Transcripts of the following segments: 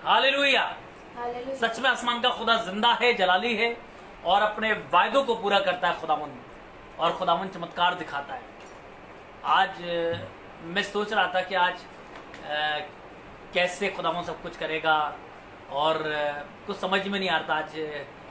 Hallelujah. सच में आसमान का खुदा जिंदा है, जलाली है और अपने वायदों को पूरा करता है खुदावन, और खुदावन चमत्कार दिखाता है। आज मैं सोच रहा था कि आज कैसे खुदावन सब कुछ करेगा, और कुछ समझ में नहीं आता। आज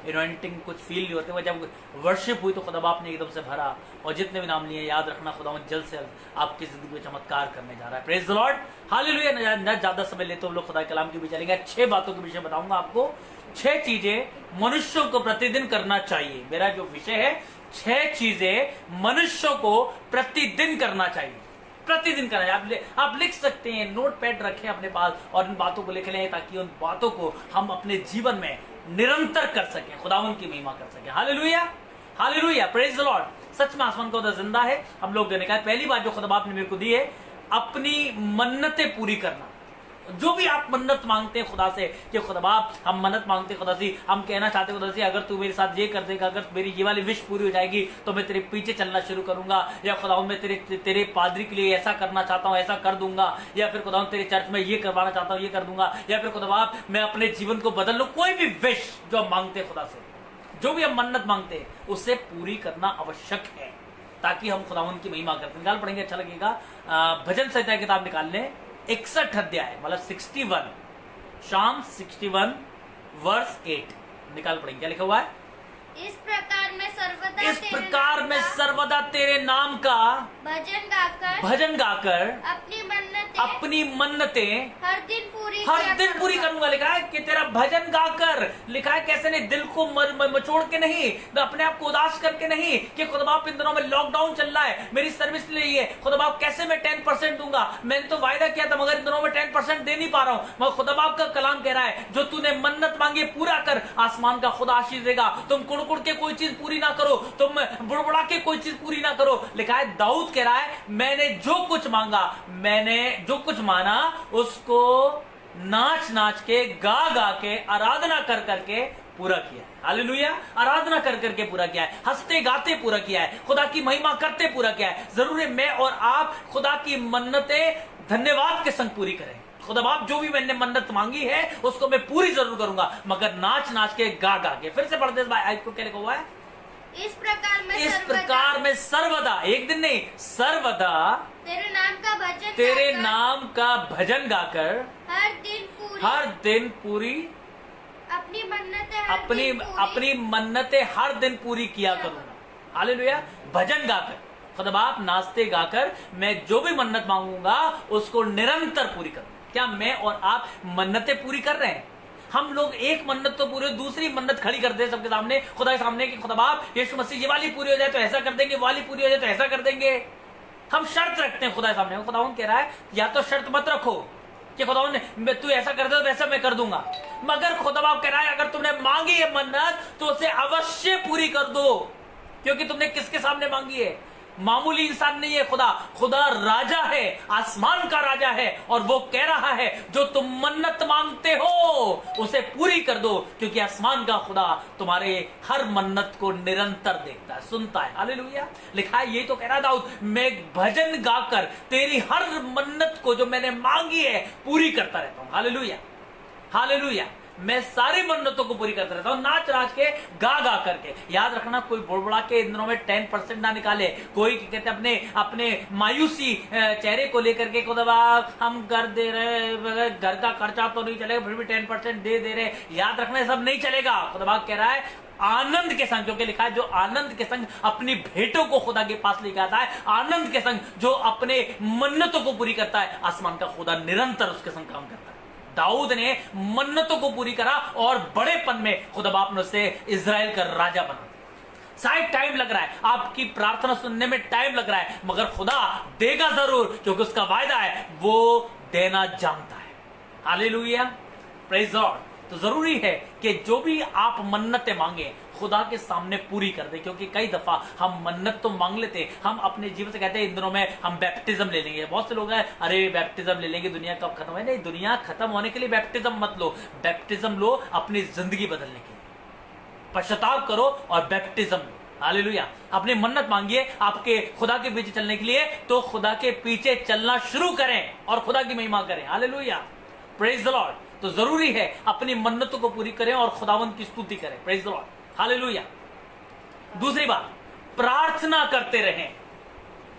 इनोइंटिंग कुछ फील नहीं होते। जब वर्शिप हुई तो खुदा बाप ने एकदम से भरा, और जितने भी नाम लिए याद रखना खुदावन जल्द से जल्द आपकी जिंदगी में चमत्कार करने जा रहा है। Praise the Lord, hallelujah. न ज्यादा समय लेते हम लोग खुदा कलाम के बीच चलेंगे। 6 बातों के विषय बताऊंगा आपको। 6 चीजें मनुष्यों को प्रतिदिन करना चाहिए। मेरा जो विषय है 6 चीजें मनुष्यों को प्रतिदिन करना चाहिए। प्रतिदिन करना चाहिए। आप लिख सकते हैं, नोट पैड रखें अपने पास और इन बातों को लिख लें, ताकि उन बातों को हम अपने जीवन में निरंतर कर सकें, खुदावन की महिमा कर सकें। Hallelujah, hallelujah, praise the Lord. सच में आसमान का खुदा जिंदा है। हम लोग देने का पहली बात जो खुदा बाप ने मेरे को दी है, अपनी मन्नतें पूरी करना। जो भी आप मन्नत मांगते हैं खुदा से, कि खुदा बाप हम मन्नत मांगते हैं खुदा से, हम कहना चाहते हैं खुदा से, अगर तू मेरे साथ ये कर देगा, अगर मेरी ये वाली विश पूरी हो जाएगी तो मैं तेरे पीछे चलना शुरू करूंगा, या खुदा मैं तेरे पादरी के लिए ऐसा करना चाहता हूँ, ऐसा कर दूंगा, या फिर खुदा तेरे चर्च में ये करवाना चाहता हूँ, ये कर दूंगा, या फिर खुदा बाप मैं अपने जीवन को बदल लूं। कोई भी विश जो हम मांगते हैं खुदा से, जो भी हम मन्नत मांगते हैं, उसे पूरी करना आवश्यक है, ताकि हम खुदावन की महिमा करते। निकाल पढ़ेंगे, अच्छा लगेगा। भजन संहिता की किताब निकाल लें, 61 अध्याय, मतलब 61, शाम 61 वर्स 8 निकाल पढ़ेंगे। क्या लिखा हुआ है? इस प्रकार मैं सर्वदा तेरे नाम का भजन गाकर अपनी मन्नतें हर दिन पूरी करूंगा। लिखा है कि तेरा भजन गाकर, लिखा है कैसे नहीं, दिल को मचोड़ के नहीं, अपने आप को उदास करके नहीं, कि खुदा बाप इन दिनों में लॉकडाउन चल रहा है, मेरी सर्विस ले रही है, खुदा बाप कैसे मैं 10% दूंगा, मैंने तो वायदा किया था मगर इन दिनों में 10% दे नहीं पा रहा हूं। मगर खुदा बाप का कलाम कह रहा है, जो तूने मन्नत मांगी पूरा कर, आसमान का खुदा आशीष देगा। तुम कुड़कुड़ के कोई चीज पूरी ना करो, तुम बुड़बुड़ा के कोई चीज पूरी ना करो। लिखा है, दाऊद कह रहा है, मैंने जो कुछ मांगा, मैंने जो कुछ माना, उसको नाच नाच के, गा गा के, आराधना कर करके पूरा किया है। हालेलुया, आराधना कर करके पूरा किया है, हंसते गाते पूरा किया है, खुदा की महिमा करते पूरा किया है। जरूर है मैं और आप खुदा की मन्नतें धन्यवाद के संग पूरी करें। खुदा बाप जो भी मैंने मन्नत मांगी है उसको मैं पूरी जरूर करूंगा, मगर नाच नाच के, गा गा के। फिर से पढ़ते भाई, आज को क्या लिखा हुआ है? इस प्रकार में सर्वदा, एक दिन नहीं, सर्वदा तेरे नाम का भजन गाकर हर दिन पूरी अपनी मन्नतें हर दिन पूरी किया करूंगा। हालेलुया, भजन गाकर, खुदा बाप नाचते गाकर मैं जो भी मन्नत मांगूंगा उसको निरंतर पूरी करूंगा। क्या मैं और आप मन्नतें पूरी कर रहे हैं? हम लोग एक मन्नत तो पूरी, दूसरी मन्नत खड़ी कर दे सबके सामने, खुदा के सामने, कि खुदा बाप यीशु मसीह ये वाली पूरी हो जाए तो ऐसा कर देंगे, वाली पूरी हो जाए तो ऐसा कर देंगे। हम शर्त रखते हैं खुदा के सामने। खुदा कह रहा है, या तो शर्त मत रखो कि खुदा ने तू ऐसा कर दे तो वैसा मैं कर दूंगा, मगर खुदा बाप कह रहा है, अगर तुमने मांगी है मन्नत तो उसे अवश्य पूरी कर दो, क्योंकि तुमने किसके सामने मांगी है? मामूली इंसान नहीं है खुदा राजा है, आसमान का राजा है, और वो कह रहा है, जो तुम मन्नत मांगते हो उसे पूरी कर दो, क्योंकि आसमान का खुदा तुम्हारे हर मन्नत को निरंतर देखता है, सुनता है। हालेलुया, लिखा है, यही तो कह रहा दाऊद, मैं भजन गाकर तेरी हर मन्नत को जो मैंने मांगी है पूरी करता रहता हूं। हालेलुया, हालेलुया, मैं सारी मन्नतों को पूरी करता रहता हूं, नाच नाच के, गा गा करके। याद रखना, कोई बुड़बुड़ा के इन दिनों में 10% ना निकाले। कोई कहते अपने मायूसी चेहरे को लेकर के, खुदा हम कर दे रहे, घर का खर्चा तो नहीं चलेगा, फिर भी 10% दे रहे। याद रखना, सब नहीं चलेगा। खुदा कह रहा है, आनंद के संग, क्योंकि लिखा है, जो आनंद के संग अपनी भेंटों को खुदा के पास लेके आता है, आनंद के संग जो अपने मन्नतों को पूरी करता है, आसमान का खुदा निरंतर उसके संग काम करता है। दाऊद ने मन्नतों को पूरी करा, और बड़ेपन में खुदा बाप ने उसे इजराइल का राजा बना। शायद टाइम लग रहा है, आपकी प्रार्थना सुनने में टाइम लग रहा है, मगर खुदा देगा जरूर, क्योंकि उसका वायदा है, वो देना जानता है। Hallelujah, praise God. तो जरूरी है कि जो भी आप मन्नतें मांगे खुदा के सामने पूरी कर दे, क्योंकि कई दफा हम मन्नत तो मांग लेते, हम अपने जीवन से कहते हैं इन दिनों में हम बैप्टिज्म ले लेंगे। बहुत से लोग हैं, अरे बैप्टिज्म ले लेंगे, दुनिया कब खत्म है। नहीं, दुनिया खत्म होने के लिए बैप्टिज्म मत लो, बैप्टिज्म लो अपनी जिंदगी बदलने के लिए। पश्चाताप करो और बैप्टिज्म लो। हालेलुया, अपनी मन्नत मांगिए आपके खुदा के पीछे चलने के लिए, तो खुदा के पीछे चलना शुरू करें और खुदा की महिमा करें। Hallelujah, praise the Lord. तो जरूरी है अपनी मन्नतों को पूरी करें और खुदावंत की स्तुति करें। Praise the Lord, hallelujah. दूसरी बात, प्रार्थना करते रहें,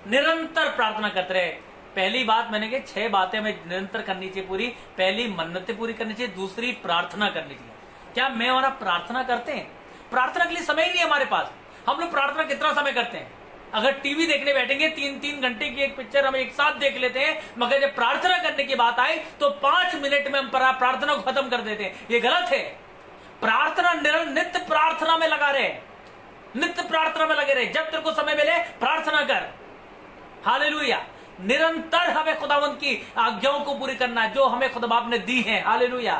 निरंतर प्रार्थना करते रहे। पहली बात मैंने कही 6 बातें हमें निरंतर करनी चाहिए पूरी। पहली मन्नतें पूरी करनी चाहिए, दूसरी प्रार्थना करनी चाहिए। क्या मैं और आप प्रार्थना करते हैं? प्रार्थना के लिए समय ही नहीं है हमारे पास। हम लोग प्रार्थना कितना समय करते हैं? अगर टीवी देखने बैठेंगे 3-3 घंटे की एक पिक्चर हम एक साथ देख लेते हैं, मगर जब प्रार्थना करने की बात आई तो 5 मिनट में हम प्रार्थना को खत्म कर देते हैं। ये गलत है। प्रार्थना नित्य प्रार्थना में लगा रहे, नित्य प्रार्थना में लगे रहे। जब तेरे को समय मिले प्रार्थना कर। हालेलुया। निरंतर हमें खुदावंत की आज्ञाओं को पूरी करना है जो हमें खुदा बाप ने दी है। Hallelujah,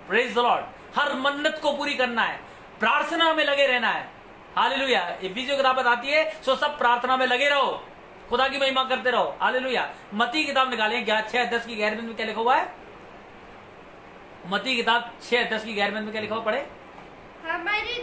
praise the Lord. हर मन्नत को पूरी करना है, प्रार्थना में लगे रहना है। हालेलुया। इफिसियों की किताब बताती है सो सब प्रार्थना में लगे रहो, खुदा की महिमा करते रहो। हालेलुया। मत्ती की किताब निकालें 6:10 की 11 में क्या लिखा हुआ है? मत्ती की किताब 6:10 की 11 में क्या लिखा हुआ? पढ़े। हमारी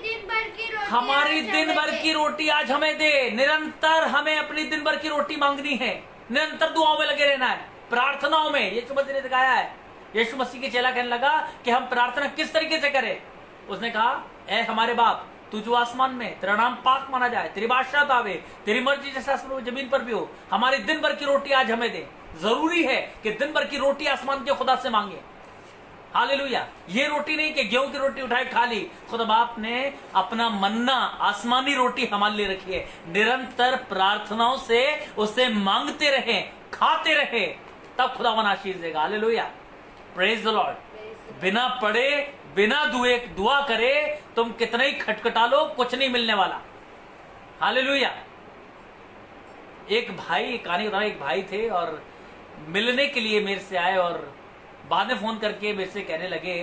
दिन भर की रोटी आज हमें दे। निरंतर हमें अपनी दिन भर की रोटी मांगनी है, निरंतर दुआओं में लगे रहना है, प्रार्थनाओं में। यीशु मसीह ने दिखाया है। यीशु मसीह के चेला कहने लगा कि हम प्रार्थना किस तरीके से करें। उसने कहा, ऐ हमारे बाप तू जो आसमान में, तेरा नाम पाक माना जाए, तेरी बादशाहत आवे, तेरी मर्जी जैसे जमीन पर भी हो, हमारी दिन भर की रोटी आज हमें दे। जरूरी है कि दिन भर की रोटी आसमान के खुदा से मांगे। हालेलुया। ये रोटी नहीं कि गेहूं की रोटी उठाए खा ली। खुदा बाप ने अपना मन्ना, आसमानी रोटी हमारे लिए रखी है। निरंतर प्रार्थनाओं से उसे मांगते रहे, खाते रहे, तब खुदावन आशीष देगा। Hallelujah, praise the Lord. बिना पढ़े, बिना दुआ करे तुम कितना ही खटखटा लो, कुछ नहीं मिलने वाला। हालेलुया। एक भाई, कहानी बता रहा, एक भाई थे और मिलने के लिए मेरे से आए और बाद में फोन करके मेरे से कहने लगे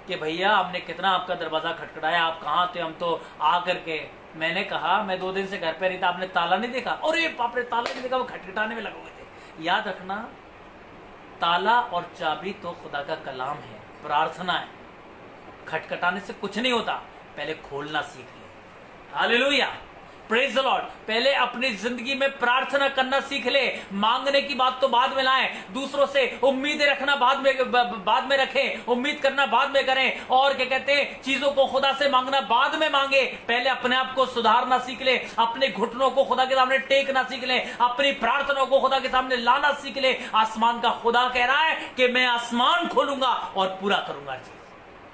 कि भैया हमने कितना आपका दरवाजा खटखटाया, आप कहाँ थे? हम तो आ करके। मैंने कहा मैं 2 दिन से घर पे नहीं था, आपने ताला नहीं देखा? अरे बाप रे, ताला नहीं देखा, वो खटखटाने में लगे हुए थे। याद रखना, ताला और चाबी तो खुदा का कलाम है, प्रार्थना है। खटखटाने से कुछ नहीं होता, पहले खोलना सीख ले। Hallelujah, praise the Lord. पहले अपनी जिंदगी में प्रार्थना करना सीख ले। मांगने की बात तो बाद में लाएं, दूसरों से उम्मीदें रखना बाद में रखें, उम्मीद करना बाद में करें, और क्या कहते हैं, चीजों को खुदा से मांगना बाद में मांगे। पहले अपने आप को सुधारना सीख ले, अपने घुटनों को खुदा के सामने टेकना सीख ले, अपनी प्रार्थनाओं को खुदा के सामने लाना सीख ले। आसमान का खुदा कह रहा है कि मैं आसमान खोलूंगा और पूरा करूंगा।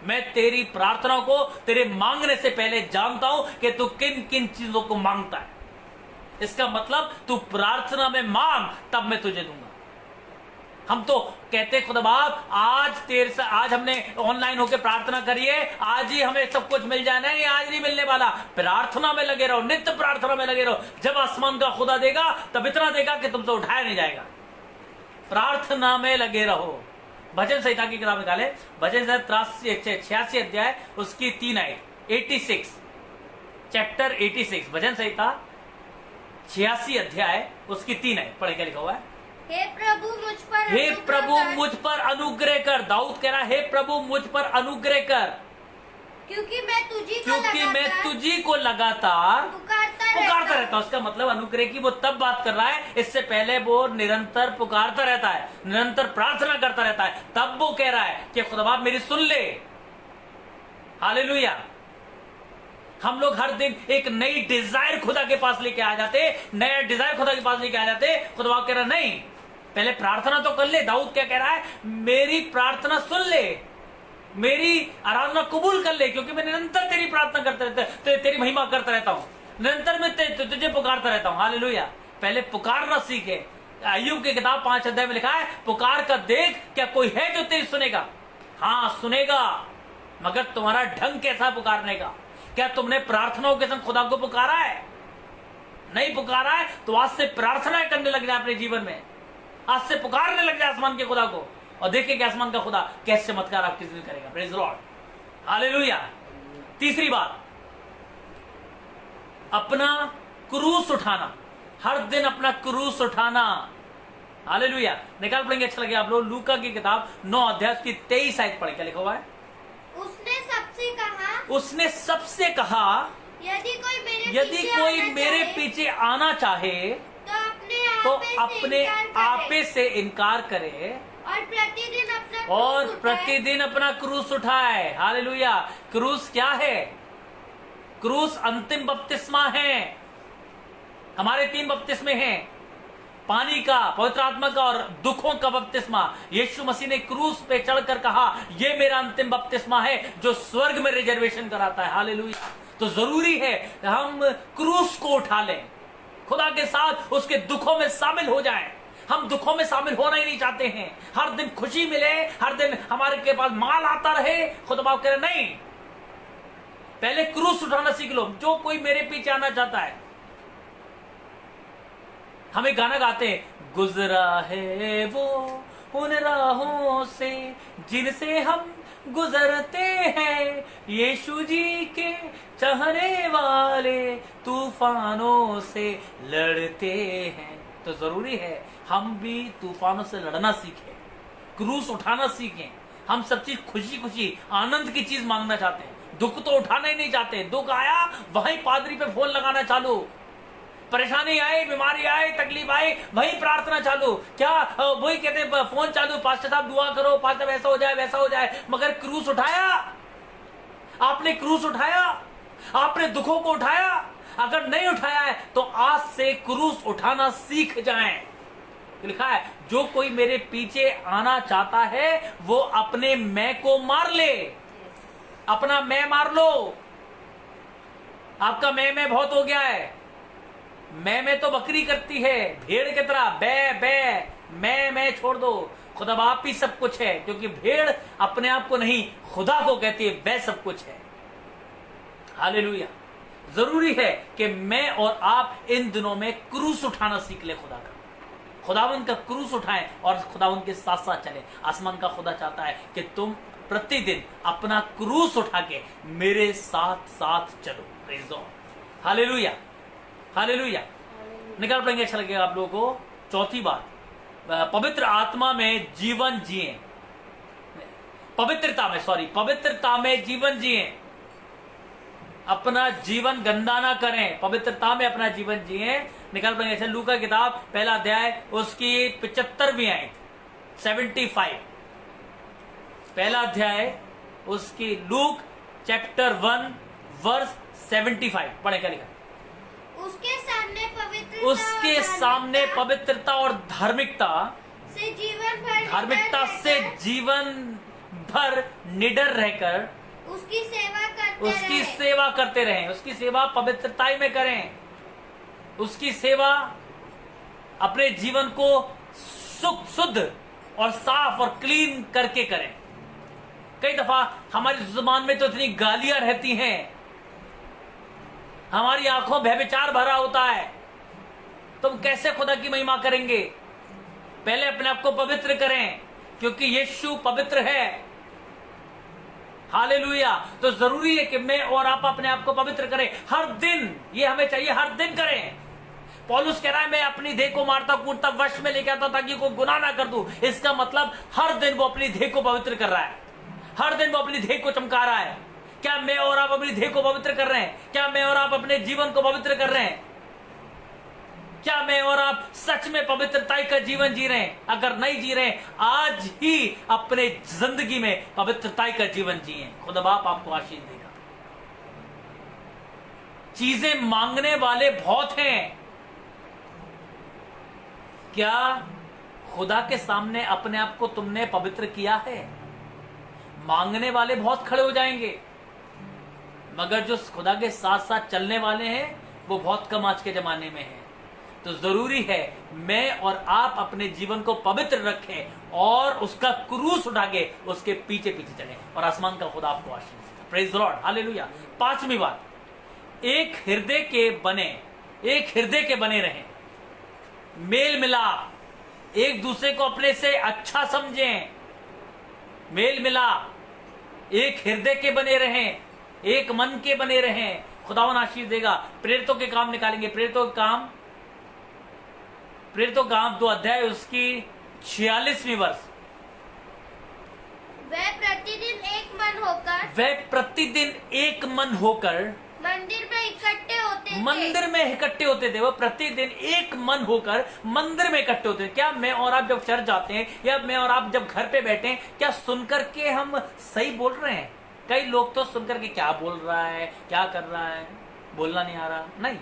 मैं तेरी प्रार्थनाओं को तेरे मांगने से पहले जानता हूं कि तू किन किन चीजों को मांगता है। इसका मतलब तू प्रार्थना में मांग, तब मैं तुझे दूंगा। हम तो कहते खुदा बाप आज हमने ऑनलाइन होकर प्रार्थना करिए, आज ही हमें सब कुछ मिल जाना है। आज नहीं मिलने वाला। प्रार्थना में लगे रहो, नित्य प्रार्थना में लगे रहो। जब आसमान का खुदा देगा तब इतना देगा कि तुमसे उठाया नहीं जाएगा। प्रार्थना में लगे रहो। भजन संहिता की किताब निकाले, भजन संहिता 86 अध्याय उसकी 3 आयत, 86 चैप्टर 86 भजन संहिता 86 अध्याय उसकी 3 आयत पढ़े। क्या लिखा हुआ है? हे प्रभु मुझ पर अनुग्रह कर। दाऊद कह रहा है, हे प्रभु मुझ पर अनुग्रह कर, क्योंकि मैं तुझी को लगातार पुकारता रहता हूं। उसका मतलब अनुग्रह की वो तब बात कर रहा है, इससे पहले वो निरंतर पुकारता रहता है, निरंतर प्रार्थना करता रहता है। तब वो कह रहा है कि खुदा बाप मेरी सुन ले। हालेलुया। हम लोग हर दिन एक नई डिजायर खुदा के पास लेके आ जाते, नया डिजायर खुदा के पास लेके आ जाते। खुदा बाप कह रहा नहीं, पहले प्रार्थना तो कर ले। दाऊद क्या कह रहा है? मेरी प्रार्थना सुन ले, मेरी आराधना कबूल कर ले, क्योंकि मैं निरंतर तेरी प्रार्थना करता रहता, तेरी महिमा करता रहता हूं, निरंतर मैं तुझे पुकारता रहता हूं। हालेलुया। पहले पुकारना सीखे। अय्यूब की किताब 5 अध्याय में लिखा है, पुकार कर देख क्या कोई है जो तेरी सुनेगा। हाँ सुनेगा, मगर तुम्हारा ढंग कैसा पुकारने का? क्या तुमने प्रार्थनाओं के संग खुदा को पुकारा है? नहीं पुकारा है तो आज से प्रार्थना करने लग जाए अपने जीवन में। आज से पुकारने लग जाए आसमान के खुदा को, और देखिए कि आसमान का खुदा कैसे चमत्कार आपकी जिंदगी करेगा। Praise the Lord, hallelujah. तीसरी बात, अपना क्रूस उठाना, हर दिन अपना क्रूस उठाना। हालेलुया। निकाल पड़ेंगे, अच्छा लगे आप लोग। लूका की किताब 9 अध्याय की 23 आयत पढ़े। क्या लिखा हुआ है? उसने सबसे कहा यदि कोई मेरे पीछे आना चाहे तो अपने आपे से इनकार करे और प्रतिदिन अपना और क्रूस उठाए। प्रतिदिन अपना क्रूस उठाए। हालेलुया। क्रूस क्या है? क्रूस अंतिम बपतिस्मा है। हमारे 3 बपतिस्मे हैं, पानी का, पवित्र आत्मा का और दुखों का बपतिस्मा। यीशु मसीह ने क्रूस पे चढ़कर कहा, ये मेरा अंतिम बपतिस्मा है जो स्वर्ग में रिजर्वेशन कराता है। हालेलुया। तो जरूरी है हम क्रूस को उठा लें, खुदा के साथ उसके दुखों में शामिल हो जाएं। हम दुखों में शामिल होना ही नहीं चाहते हैं। हर दिन खुशी मिले, हर दिन हमारे के पास माल आता रहे। खुदा बाप कह रहे नहीं, पहले क्रूस उठाना सीख लो। जो कोई मेरे पीछे आना चाहता है, हम एक गाना गाते हैं, गुजरा है वो उन राहों से जिनसे हम गुजरते हैं, यीशु जी के चाहने वाले तूफानों से लड़ते हैं। तो जरूरी है हम भी तूफानों से लड़ना सीखें, क्रूस उठाना सीखें। हम सब चीज खुशी खुशी आनंद की चीज मांगना चाहते हैं, दुख तो उठाना ही नहीं चाहते। दुख आया वहीं पादरी पे फोन लगाना चालू, परेशानी आए, बीमारी आए, तकलीफ आए, वहीं प्रार्थना चालू। क्या वही कहते हैं, फोन चालू, पास्टर साहब दुआ करो, पास्टर ऐसा हो जाए वैसा हो जाए। मगर क्रूस उठाया आपने? क्रूस उठाया आपने? दुखों को उठाया? अगर नहीं उठाया है तो आज से क्रूस उठाना सीख जाएं। लिखा है, जो कोई मेरे पीछे आना चाहता है वो अपने मैं को मार ले। अपना मैं मार लो। आपका मैं बहुत हो गया है। मैं तो बकरी करती है, भेड़ की तरह बे मैं छोड़ दो। खुदा बाप ही सब कुछ है, क्योंकि भेड़ अपने आप को नहीं खुदा को कहती है, वह सब कुछ है। हालेलुया। जरूरी है कि मैं और आप इन दिनों में क्रूस उठाना सीख ले खुदा का। खुदावन का क्रूस उठाएं और खुदावन के साथ साथ चले। आसमान का खुदा चाहता है कि तुम प्रतिदिन अपना क्रूस उठा के मेरे साथ साथ चलो। Praise God. Hallelujah, hallelujah. निकाल पड़ेंगे, अच्छा लगेगा आप लोगों को। चौथी बात, पवित्र आत्मा में जीवन जिए, पवित्रता में जीवन जिए। अपना जीवन गंदा ना करें, पवित्रता में अपना जीवन जिए। निकाल पड़ेंगे, अच्छा लूका किताब 1 अध्याय उसकी 75वीं आयत 75, 1 अध्याय उसकी लूक चैप्टर 1 वर्स 75 पढ़े। क्या लिखा? उसके सामने पवित्रता और धार्मिकता से जीवन भर धार्मिकता से जीवन भर निडर रहकर उसकी उसकी सेवा करते रहें। उसकी सेवा पवित्रता में करें। उसकी सेवा अपने जीवन को शुद्ध और साफ और क्लीन करके करें। कई दफा हमारी जुबान में तो इतनी गालियां रहती हैं, हमारी आंखों व्यभिचार भरा होता है, तुम कैसे खुदा की महिमा करेंगे? पहले अपने आप को पवित्र करें, क्योंकि यीशु पवित्र है। हालेलुया। तो जरूरी है कि मैं और आप अपने आप को पवित्र करें हर दिन। ये हमें चाहिए, हर दिन करें। पौलुस कह रहा है, मैं अपनी देह को मारता कूटता वश में लेके आता ताकि कोई गुनाह ना कर दूं। इसका मतलब हर दिन वो अपनी देह को पवित्र कर रहा है, हर दिन वो अपनी देह को चमका रहा है। क्या मैं और आप अपनी देह को पवित्र कर रहे हैं? क्या मैं और आप अपने जीवन को पवित्र कर रहे हैं? क्या मैं और आप सच में पवित्रता का जीवन जी रहे हैं? अगर नहीं जी रहे, आज ही अपने जिंदगी में पवित्रता का जीवन जिए। खुदा बाप आपको आशीष देगा। चीजें मांगने वाले बहुत हैं। क्या खुदा के सामने अपने आप को तुमने पवित्र किया है? मांगने वाले बहुत खड़े हो जाएंगे, मगर जो खुदा के साथ साथ चलने वाले हैं वो बहुत कम आज के जमाने में हैं। तो जरूरी है मैं और आप अपने जीवन को पवित्र रखें और उसका क्रूस उठा के उसके पीछे पीछे चलें, और आसमान का खुदा आपको आशीष देगा। Praise the Lord, hallelujah. 5वीं बात, एक हृदय के बने रहें। मेल मिलाप, एक दूसरे को अपने से अच्छा समझें। मेल मिलाप, एक हृदय के बने रहें, एक मन के बने रहें। खुदावन आशीष देगा। प्रेरितों के काम निकालेंगे। प्रेरितों काम 2 अध्याय उसकी 46वीं वर्ष। वह प्रतिदिन एक मन होकर मंदिर में इकट्ठे होते थे। मंदिर में इकट्ठे होते थे, वो प्रतिदिन एक मन होकर मंदिर में इकट्ठे होते थे। क्या मैं और आप जब चर्च जाते हैं या मैं और आप जब घर पे बैठे हैं, क्या सुनकर के हम सही बोल रहे हैं? कई लोग तो सुनकर के क्या बोल रहा है, क्या कर रहा है, बोलना नहीं आ रहा। नहीं,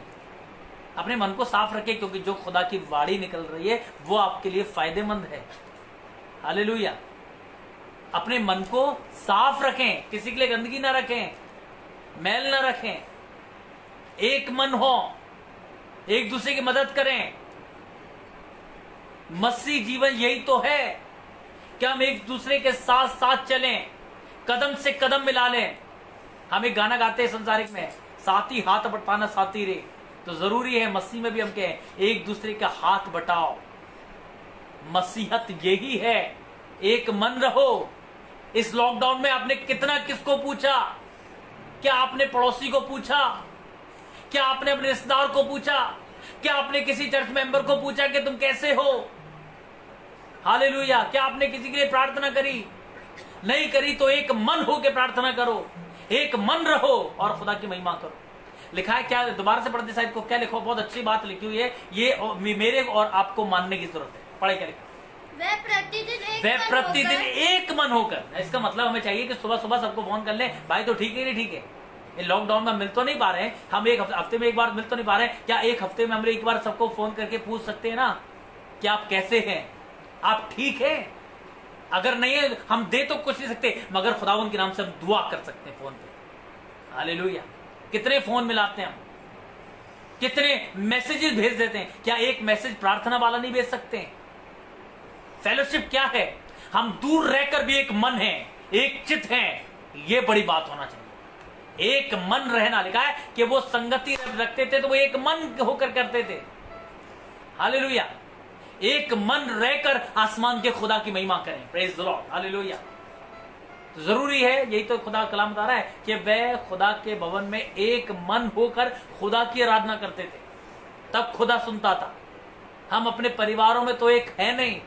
अपने मन को साफ रखें, क्योंकि जो खुदा की वाणी निकल रही है वो आपके लिए फायदेमंद है। हालेलुया। अपने मन को साफ रखें, किसी के लिए गंदगी ना रखें, मैल ना रखें, एक मन हो, एक दूसरे की मदद करें। मसीह जीवन यही तो है कि हम एक दूसरे के साथ साथ चलें, कदम से कदम मिला लें। हम एक गाना गाते हैं संसारिक में, साथी हाथ बटाना साथी रे। तो जरूरी है मसीह में भी हम कहें, एक दूसरे का हाथ बटाओ। मसीहत यही है, एक मन रहो। इस लॉकडाउन में आपने कितना किसको पूछा? क्या आपने पड़ोसी को पूछा? क्या आपने अपने रिश्तेदार को पूछा? क्या आपने किसी चर्च मेंबर को पूछा कि तुम कैसे हो? हालेलुया। क्या आपने किसी के लिए प्रार्थना करी? नहीं करी तो एक मन हो के प्रार्थना करो, एक मन रहो और खुदा की महिमा करो। लिखा है क्या, दोबारा से पढ़ते साइड को, क्या लिखो? बहुत अच्छी बात लिखी हुई है, ये मेरे और आपको मानने की जरूरत है। पढ़े क्या लिखा? वे प्रतिदिन एक मन होकर। इसका मतलब हमें चाहिए कि सुबह सुबह सबको फोन कर ले, भाई तो ठीक है नहीं ठीक है, ये लॉकडाउन में मिल तो नहीं पा रहे हैं, हम एक हफ्ते में एक बार मिल तो नहीं पा रहे हैं, क्या एक हफ्ते में हम एक बार सबको फोन करके पूछ सकते हैं ना कि आप कैसे हैं, आप ठीक है? अगर नहीं है हम दे तो कुछ नहीं सकते, मगर खुदावन के नाम से हम दुआ कर सकते हैं फोन पे। हालेलुया। कितने फोन मिलाते हैं हम, कितने मैसेजेस भेज देते हैं, क्या एक मैसेज प्रार्थना वाला नहीं भेज सकते? फेलोशिप क्या है? हम दूर रहकर भी एक मन है, एक चित है, ये बड़ी बात होना चाहिए। एक मन रहना, लिखा है कि वो संगति रखते थे तो वो एक मन होकर करते थे। हालेलुया। एक मन रहकर आसमान के खुदा की महिमा करें। Praise the Lord. हालेलुया। तो जरूरी है, यही तो खुदा कलाम बता रहा है कि वह खुदा के भवन में एक मन होकर खुदा की आराधना करते थे, तब खुदा सुनता था। हम अपने परिवारों में तो एक है नहीं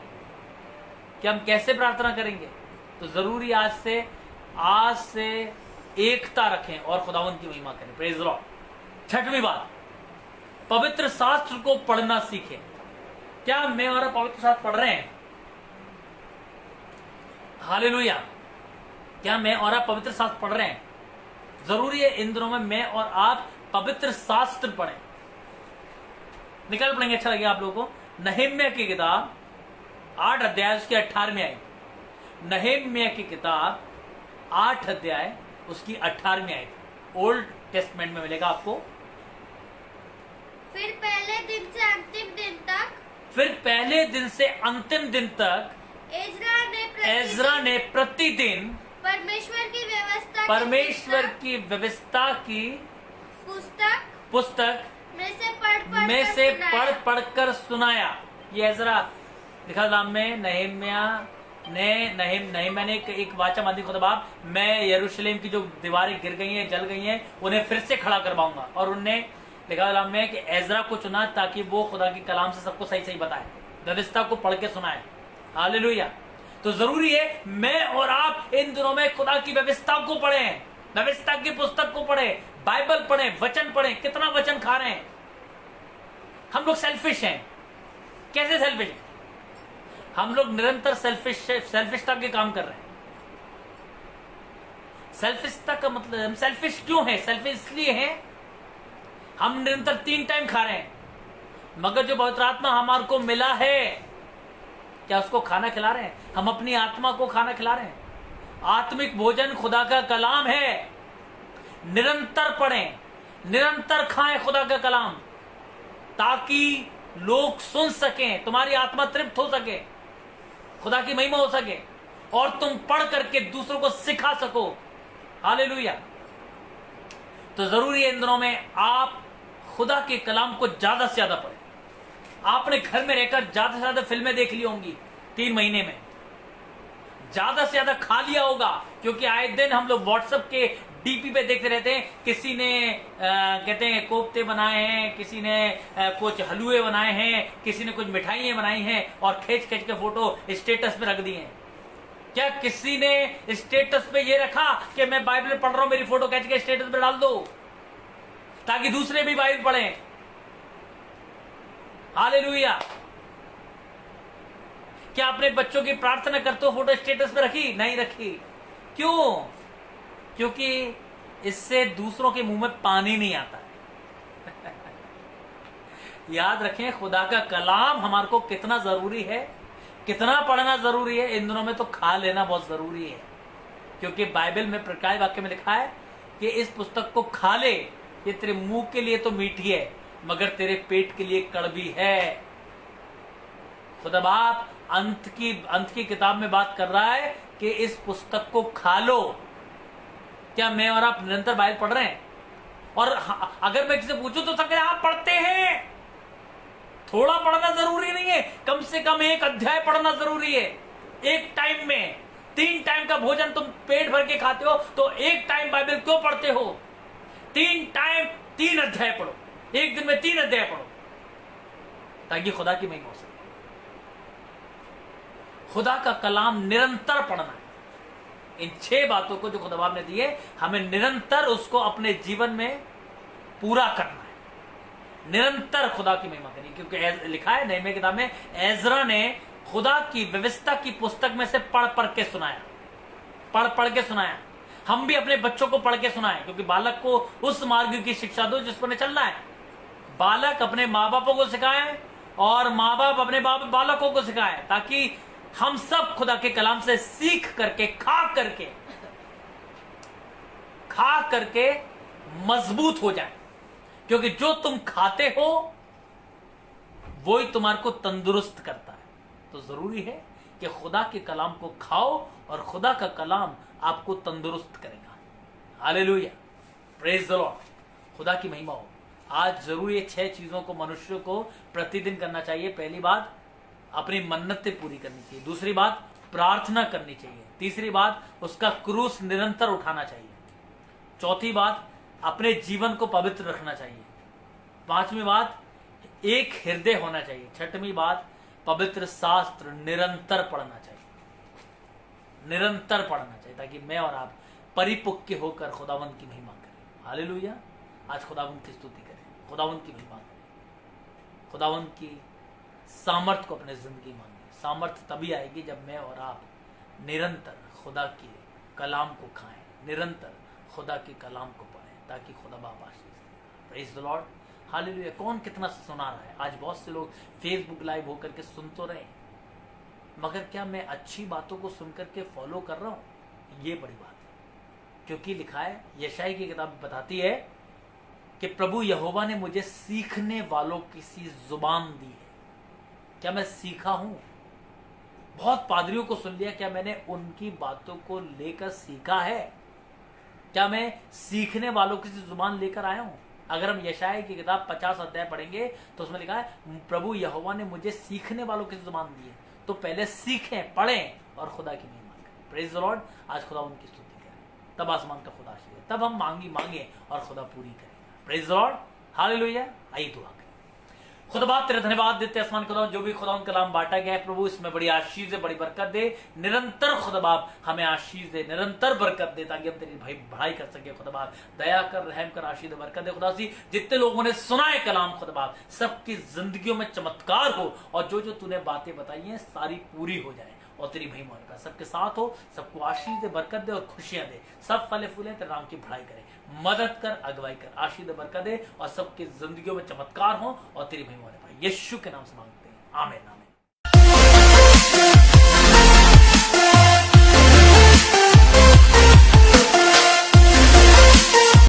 कि हम कैसे प्रार्थना करेंगे? तो जरूरी आज से एकता रखें और खुदावन की महिमा करें। Praise the Lord. छठवीं बात, पवित्र शास्त्र को पढ़ना सीखें। क्या मैं और पवित्र शास्त्र पढ़ रहे हैं? हालेलुया। क्या मैं और आप पवित्र शास्त्र पढ़ रहे हैं? जरूरी है इन दिनों में मैं और आप पवित्र शास्त्र पढ़ें। निकल पड़ेंगे, अच्छा लगेगा आप लोगों को। नहम्याह की किताब 8 अध्याय उसकी 18वीं आयत। नहम्याह की किताब 8 अध्याय उसकी 18वीं आयत ओल्ड टेस्टमेंट में मिलेगा आपको। फिर पहले दिन से अंतिम दिन तक एज्रा ने प्रतिदिन परमेश्वर की व्यवस्था की पुस्तक में से पढ़ कर सुनाया। ये एज्रा लिखा नाम में नहम्याह ने एक वाचा बांधी, खुदा बाप मैं यरूशलेम की जो दीवारें गिर गई हैं, जल गई हैं, उन्हें फिर से खड़ा करवाऊंगा। और उनने लिखा नाम में कि एज्रा को चुना ताकि वो खुदा की कलाम से सबको सही सही बताए, व्यवस्था को पढ़ के सुनाए। हालेलुया। तो जरूरी है मैं और आप इन दिनों में खुदा की व्यवस्था को पढ़ें, व्यवस्था की पुस्तक को पढ़ें, बाइबल पढ़ें, वचन पढ़ें। कितना वचन खा रहे हैं हम लोग? सेल्फिश हैं। कैसे सेल्फिश? हम लोग निरंतर सेल्फिशता के काम कर रहे हैं। सेल्फिशता का मतलब, हम सेल्फिश क्यों है? सेल्फिश इसलिए हैं हम निरंतर 3 टाइम खा रहे हैं, मगर जो पवित्र आत्मा हमारे को मिला है, क्या उसको खाना खिला रहे हैं? हम अपनी आत्मा को खाना खिला रहे हैं। आत्मिक भोजन खुदा का कलाम है। निरंतर पढ़ें, निरंतर खाएं खुदा का कलाम, ताकि लोग सुन सकें, तुम्हारी आत्मा तृप्त हो सके, खुदा की महिमा हो सके और तुम पढ़ करके दूसरों को सिखा सको। हालेलुया। तो जरूरी है इन दिनों में आप खुदा के कलाम को ज्यादा से ज्यादा पढ़ें। आपने घर में रहकर ज्यादा से ज्यादा फिल्में देख ली होंगी 3 महीने में, ज्यादा से ज्यादा खा लिया होगा, क्योंकि आए दिन हम लोग व्हाट्सएप के डीपी पे देखते रहते हैं। किसी ने कहते हैं कोफ्ते बनाए हैं, किसी ने कुछ हलवे बनाए हैं, किसी ने कुछ मिठाइयां बनाई हैं और खींच खींच के फोटो स्टेटस पे रख दी हैं। क्या किसी ने स्टेटस पे ये रखा कि मैं बाइबल पढ़ रहा हूं, मेरी फोटो खींच के स्टेटस पे डाल दो? ताकि दूसरे भी बाइबल पढ़ें। हालेलुया। क्या अपने बच्चों की प्रार्थना करते हो फोटो स्टेटस पे रखी? नहीं रखी। क्यों? क्योंकि इससे दूसरों के मुंह में पानी नहीं आता है। याद रखें, खुदा का कलाम हमारे को कितना जरूरी है, कितना पढ़ना जरूरी है। इन दिनों में तो खा लेना बहुत जरूरी है, क्योंकि बाइबल में प्रकाश वाक्य में लिखा है कि इस पुस्तक को खा ले, ये तेरे मुंह के लिए तो मीठी है मगर तेरे पेट के लिए कड़वी है। खुदा बाप अंत की किताब में बात कर रहा है कि इस पुस्तक को खा लो। क्या मैं और आप निरंतर बाइबल पढ़ रहे हैं? और अगर मैं किसी पूछूं तो सब आप पढ़ते हैं। थोड़ा पढ़ना जरूरी नहीं है, कम से कम एक अध्याय पढ़ना जरूरी है। एक टाइम में 3 टाइम का भोजन तुम पेट भर के खाते हो, तो एक टाइम बाइबल क्यों पढ़ते हो? 3 टाइम 3 अध्याय पढ़ो, एक दिन में 3 अध्याय पढ़ो, ताकि खुदा की महिमा हो सके। खुदा का कलाम निरंतर पढ़ना है। इन 6 बातों को जो खुदा बाप ने दिए, हमें निरंतर उसको अपने जीवन में पूरा करना है, निरंतर खुदा की महिमा करनी। क्योंकि लिखा है नहमीया किताब में, एजरा ने खुदा की व्यवस्था की पुस्तक में से पढ़ पढ़ के सुनाया, पढ़ के सुनाया। हम भी अपने बच्चों को पढ़ के सुनाएं, क्योंकि बालक को उस मार्ग की शिक्षा दो जिस पर चलना है। बालक अपने माँ बापों को सिखाएं और माँ बाप अपने बालकों को सिखाएं, ताकि हम सब खुदा के कलाम से सीख करके खा करके मजबूत हो जाए। क्योंकि जो तुम खाते हो वो ही तुम्हारे को तंदुरुस्त करता है। तो जरूरी है कि खुदा के कलाम को खाओ और खुदा का कलाम आपको तंदुरुस्त करेगा। हालेलुया, प्रेज द लॉर्ड, खुदा की महिमा हो। आज जरूरी है 6 चीजों को मनुष्य को प्रतिदिन करना चाहिए। पहली बात, अपनी मन्नतें पूरी करनी चाहिए। दूसरी बात, प्रार्थना करनी चाहिए। तीसरी बात, उसका क्रूस निरंतर उठाना चाहिए। चौथी बात, अपने जीवन को पवित्र रखना चाहिए। 5वीं बात, एक हृदय होना चाहिए। 6वीं बात, पवित्र शास्त्र निरंतर पढ़ना चाहिए, निरंतर पढ़ना चाहिए, ताकि मैं और आप परिपक्व होकर खुदावंत की महिमा करें। हालेलुया। आज खुदावंत की स्तुति करें, खुदावंत की महिमा करें, खुदावंत की सामर्थ को अपने जिंदगी मांगे। सामर्थ तभी आएगी जब मैं और आप निरंतर खुदा के कलाम को खाएं, निरंतर खुदा के कलाम को पढ़ें, ताकि खुदा बाप आशीष दे। Praise the Lord, hallelujah. कौन कितना सुना रहा है? आज बहुत से लोग फेसबुक लाइव होकर के सुन तो रहे हैं, मगर क्या मैं अच्छी बातों को सुनकर के फॉलो कर रहा हूं? ये बड़ी बात है। क्योंकि लिखा है, यशायाह की किताब बताती है कि प्रभु यहोवा ने मुझे सीखने वालों की सी जुबान दी है। क्या मैं सीखा हूं? बहुत पादरियों को सुन लिया, क्या मैंने उनकी बातों को लेकर सीखा है? क्या मैं सीखने वालों की जुबान लेकर आया हूं? अगर हम यशायाह की किताब 50 अध्याय पढ़ेंगे तो उसमें लिखा है, प्रभु यहोवा ने मुझे सीखने वालों की जुबान दी है। तो पहले सीखें, पढ़ें और खुदा की महिमा करें। Praise the Lord. आज खुदा उनकी स्तुति करें, तब आसमान का खुदा आशीष, तब हम मांगे और खुदा पूरी करेगा। Praise the Lord, hallelujah. आइए दुआ करें। खुदा बाप तेरा धन्यवाद देते आसमान खुदा, जो भी खुदा उन कलाम बांटा गया है प्रभु, इसमें बड़ी आशीष दे, बड़ी बरकत दे। निरंतर खुदा बाप हमें आशीष दे, निरंतर बरकत दे, ताकि हम तेरी भलाई कर सके। खुदा बाप दया कर, रहम कर, आशीष दे, बरकत दे। खुदा सी जितने लोगों ने सुना है कलाम खुदा बाप, सबकी जिंदगियों में चमत्कार हो, और जो जो तूने बातें बताई हैं सारी पूरी हो जाए, और तेरी महिमा का सबके साथ हो। सबको आशीष दे, बरकत दे और खुशियां दे। सब फले फूले तेरे नाम की बढ़ाई करे, मदद कर, अगुवाई कर, आशीष दे, बरकत दे, और सबकी जिंदगियों में चमत्कार हो और तेरी महिमा हो पाए। यीशु के नाम से मांगते हैं, आमीन।